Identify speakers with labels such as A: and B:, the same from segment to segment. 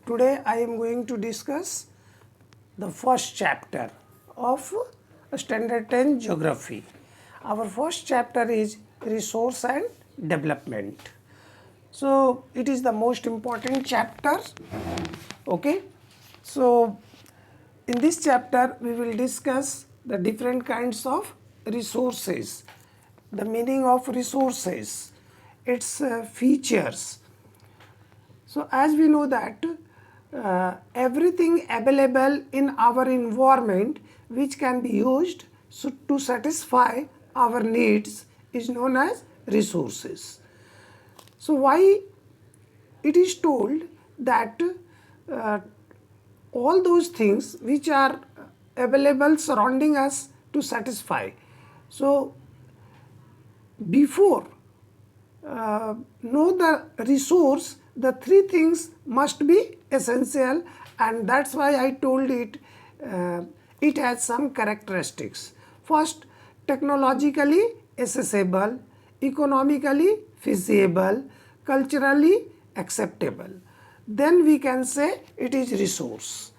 A: Today I am going to discuss the first chapter of Standard 10 Geography. Our first chapter is Resource and Development. So it is the most important chapter. Okay. So in this chapter we will discuss the different kinds of resources, the meaning of resources, its features. So as we know that everything available in our environment which can be used to satisfy our needs is known as resources. So why it is told that all those things which are available surrounding us to satisfy. So before know the resource, the three things must be essential, and that's why I told it it has some characteristics. First, technologically accessible, economically feasible, culturally acceptable. Then we can say it is resource.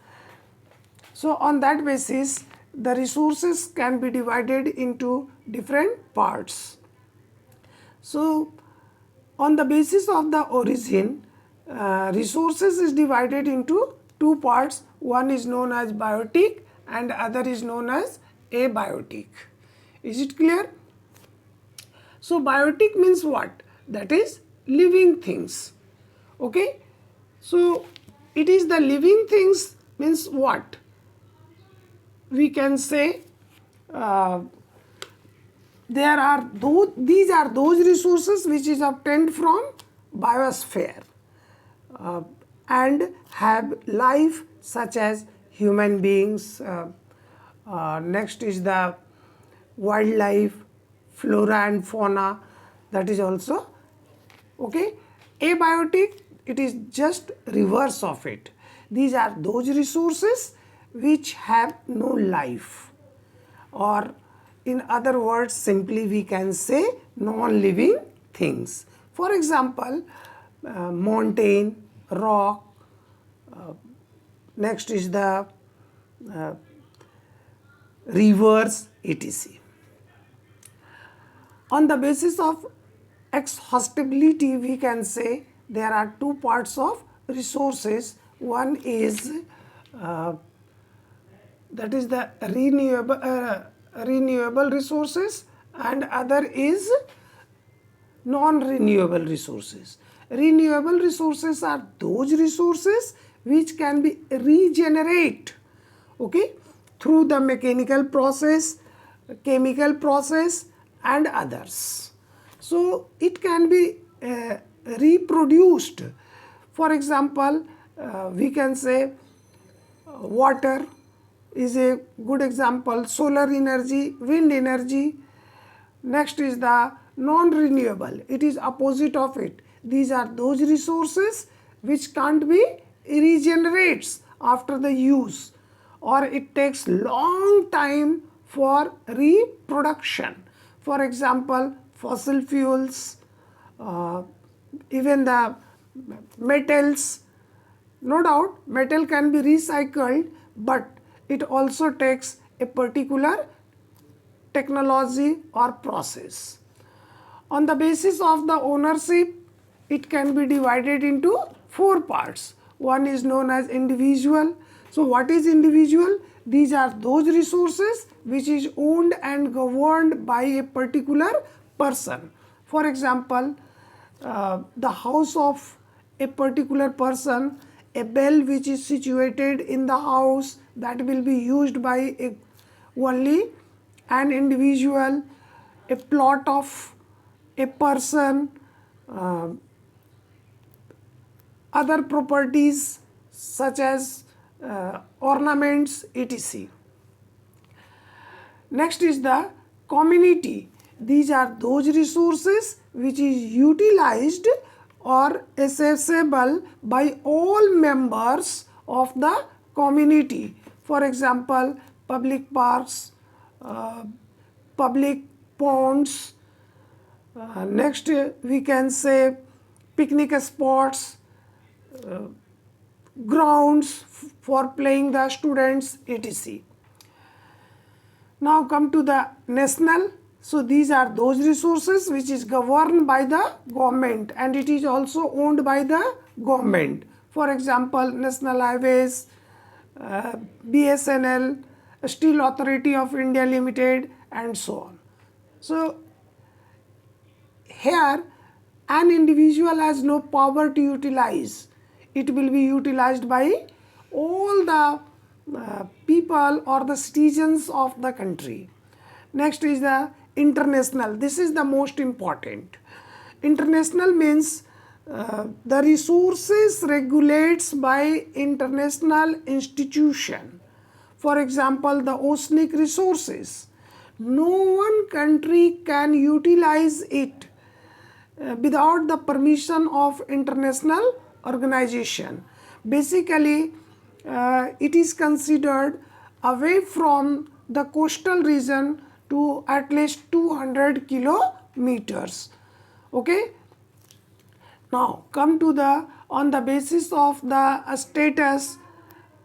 A: So on that basis, the resources can be divided into different parts. So on the basis of the origin, resources is divided into two parts. One is known as biotic and other is known as abiotic. Is it clear? So biotic means what? That is living things. Okay. So it is the living things means what? We can say these are those resources which is obtained from biosphere and have life, such as human beings. Next is the wildlife, flora and fauna, that is also okay. Abiotic, it is just reverse of it. These are those resources which have no life, or in other words, simply we can say non-living things. For example, mountain, rock, next is the rivers, etc. On the basis of exhaustibility, we can say there are two parts of resources. One is that is the renewable resources, and other is non-renewable resources. Renewable resources are those resources which can be regenerated, okay, through the mechanical process, chemical process and others. So it can be reproduced. For example, we can say water is a good example, solar energy, wind energy. Next is the non-renewable, it is opposite of it. These are those resources which can't be regenerates after the use, or it takes long time for reproduction. For example, fossil fuels, even the metals. No doubt metal can be recycled, but it also takes a particular technology or process. On the basis of the ownership, it can be divided into four parts. One is known as individual. So what is individual? These are those resources which is owned and governed by a particular person. For example, the house of a particular person, a bell which is situated in the house, that will be used by only an individual. A plot of a person, other properties such as ornaments, etc. Next is the community. These are those resources which is utilized or accessible by all members of the community. For example, public parks, public ponds. Next we can say picnic spots, grounds for playing the students, etc. Now come to the national. So these are those resources which is governed by the government and it is also owned by the government. For example, National Highways, BSNL, Steel Authority of India Limited, and so on. So here an individual has no power to utilize. It will be utilized by all the people or the citizens of the country. Next is the international. This is the most important. International means the resources regulates by international institution. For example, the oceanic resources. No one country can utilize it without the permission of international organization. Basically, it is considered away from the coastal region to at least 200 kilometers. Okay. Now come to the, on the basis of the status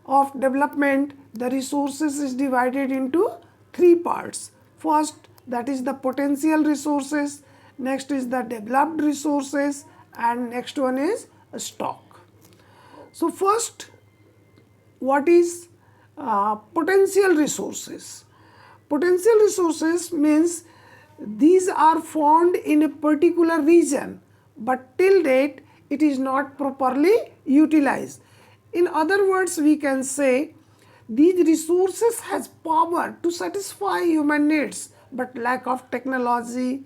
A: of development, the resources is divided into three parts. First, that is the potential resources, next is the developed resources, and next one is stock. So first, what is potential resources? Potential resources means these are found in a particular region, but till date it is not properly utilized. In other words, we can say these resources has power to satisfy human needs, but lack of technology,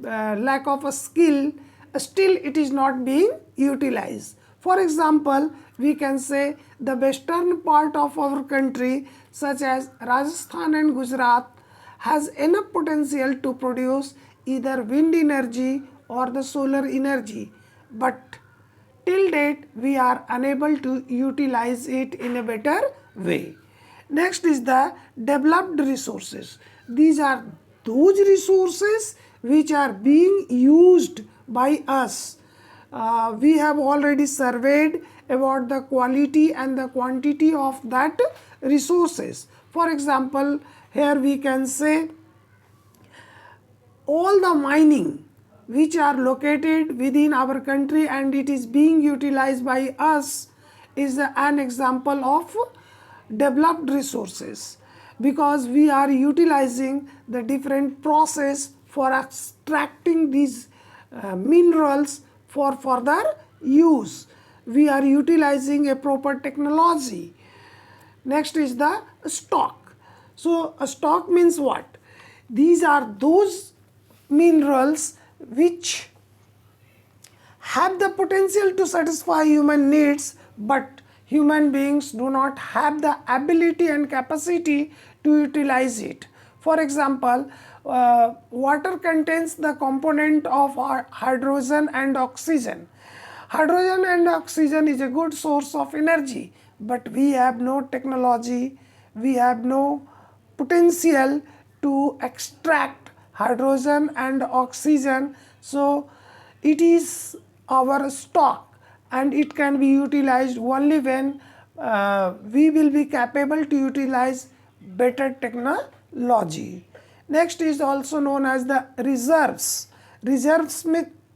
A: lack of a skill, still it is not being utilized. For example, we can say the western part of our country, such as Rajasthan and Gujarat, has enough potential to produce either wind energy or the solar energy, but till date we are unable to utilize it in a better way. Next is the developed resources. These are those resources which are being used by us. We have already surveyed about the quality and the quantity of that resources. For example, here we can say all the mining which are located within our country and it is being utilized by us is an example of developed resources, because we are utilizing the different process for extracting these minerals for further use. We are utilizing a proper technology. Next is the stock. So a stock means what? These are those minerals which have the potential to satisfy human needs, but human beings do not have the ability and capacity to utilize it. For example, water contains the component of hydrogen and oxygen. Hydrogen and oxygen is a good source of energy, but we have no technology, we have no potential to extract hydrogen and oxygen. So it is our stock and it can be utilized only when we will be capable to utilize better technology. Next is also known as the reserves. Reserves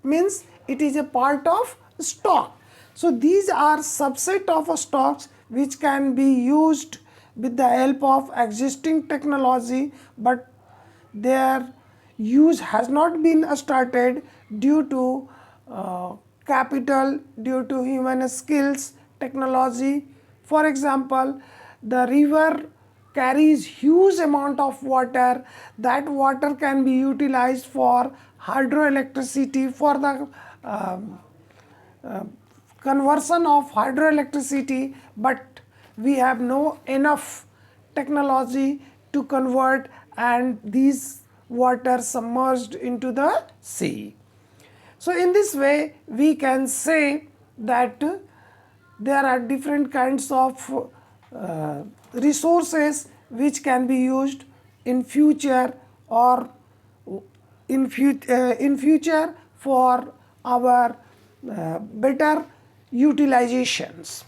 A: means it is a part of stock. So these are subset of stocks which can be used with the help of existing technology, but their use has not been started due to capital, due to human skills, technology. For example, the river carries huge amount of water. That water can be utilized for hydroelectricity, for the conversion of hydroelectricity, but we have no enough technology to convert, and these water submerged into the sea. So in this way we can say that there are different kinds of resources which can be used in future or in future for our better utilizations.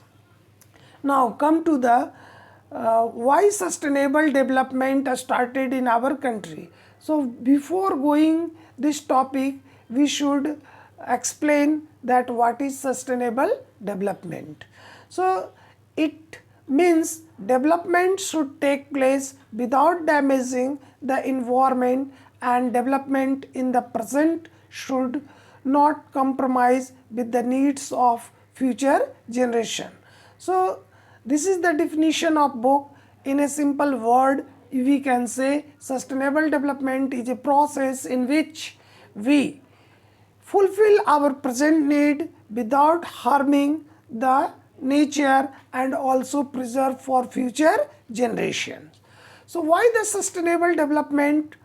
A: Now come to the why sustainable development started in our country. So before going this topic, we should explain that what is sustainable development. So it means development should take place without damaging the environment, and development in the present should not compromise with the needs of future generation. So this is the definition of book. In a simple word, we can say sustainable development is a process in which we fulfill our present need without harming the nature and also preserve for future generations. So why the sustainable development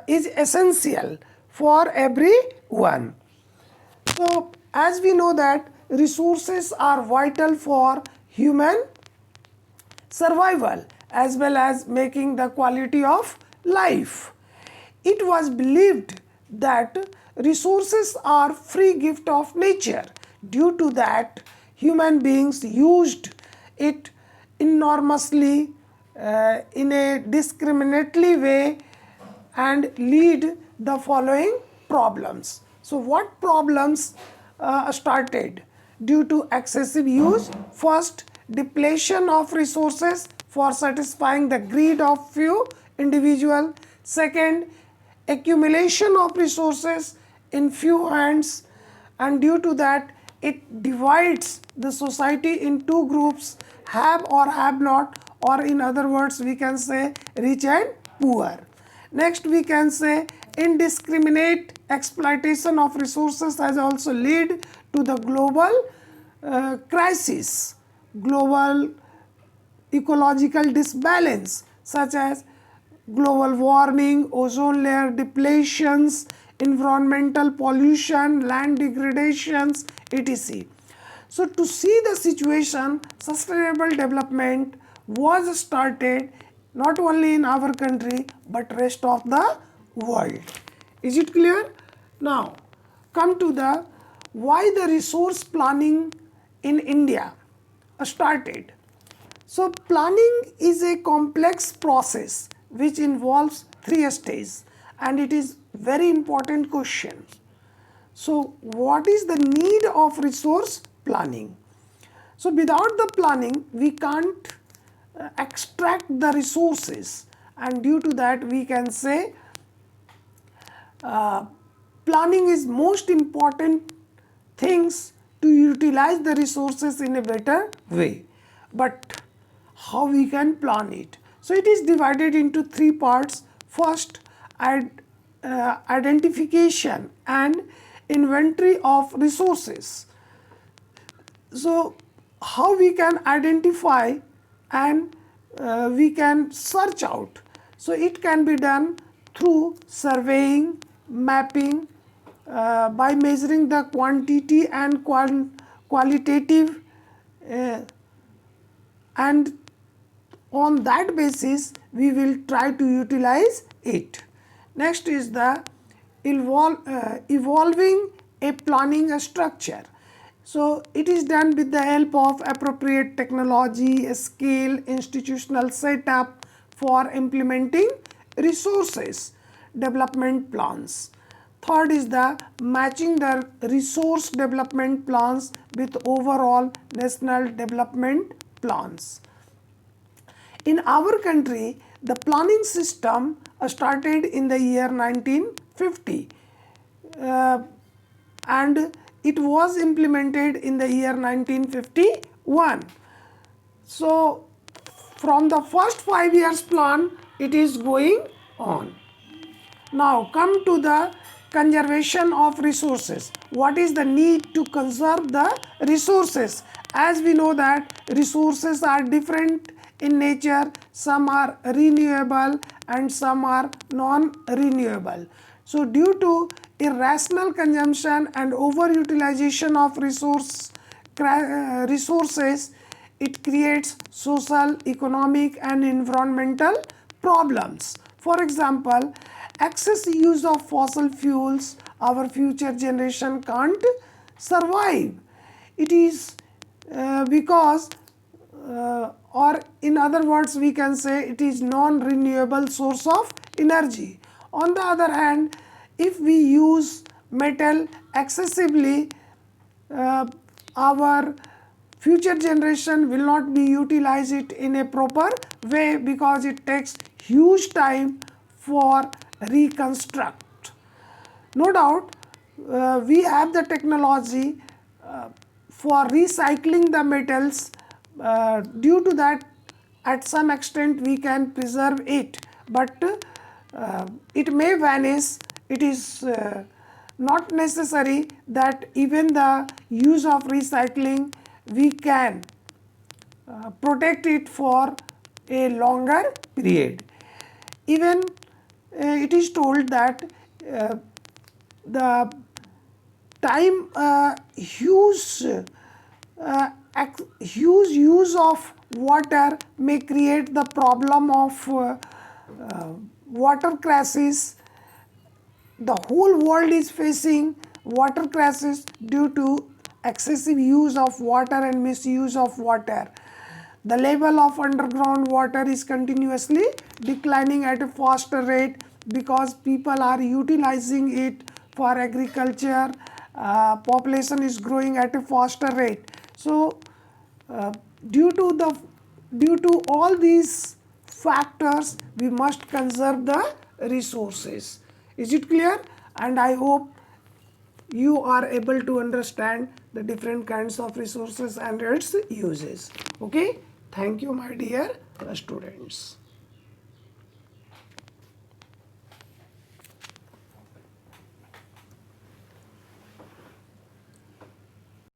A: is essential for everyone? So as we know that resources are vital for human survival as well as making the quality of life. It was believed that resources are free gift of nature. Due to that, human beings used it enormously in a discriminatory way and lead the following problems. So what problems started due to excessive use? First, depletion of resources for satisfying the greed of few individuals. Second, accumulation of resources in few hands, and due to that it divides the society in two groups, have or have not, or in other words we can say rich and poor. Next we can say indiscriminate exploitation of resources has also led to the global crisis, global ecological disbalance such as global warming, ozone layer depletions, environmental pollution, land degradations, etc. So to see the situation, sustainable development was started not only in our country but rest of the world. Is it clear? Now come to the why the resource planning in India started. So planning is a complex process which involves three stages, and it is very important question. So what is the need of resource planning? So without the planning we can't extract the resources, and due to that we can say planning is most important things to utilize the resources in a better way. But how we can plan it? So it is divided into three parts. First, identification and inventory of resources. So how we can identify and we can search out? So it can be done through surveying, mapping, by measuring the quantity and qualitative, and on that basis we will try to utilize it. Next is the evolving a planning structure. So it is done with the help of appropriate technology, skill, institutional setup for implementing resources development plans. Third is the matching the resource development plans with overall national development plans. In our country, the planning system started in the year 1950 and it was implemented in the year 1951. So from the first 5 years plan it is going on. Now come to the conservation of resources. What is the need to conserve the resources? As we know that resources are different in nature, some are renewable and some are non-renewable. So due to irrational consumption and overutilization of resources, it creates social, economic and environmental problems. For example, excess use of fossil fuels, our future generation can't survive. It is because or in other words we can say it is non-renewable source of energy. On the other hand, if we use metal excessively, our future generation will not be utilize it in a proper way because it takes huge time for reconstruct. No doubt we have the technology for recycling the metals. Due to that, at some extent we can preserve it, but it may vanish. It is not necessary that even the use of recycling we can protect it for a longer period. Even it is told that the time huge use of water may create the problem of water crisis. The whole world is facing water crisis due to excessive use of water and misuse of water. The level of underground water is continuously declining at a faster rate because people are utilizing it for agriculture. Population is growing at a faster rate. So due to all these factors, we must conserve the resources. Is it clear? And I hope you are able to understand the different kinds of resources and its uses. Okay, thank you my dear students.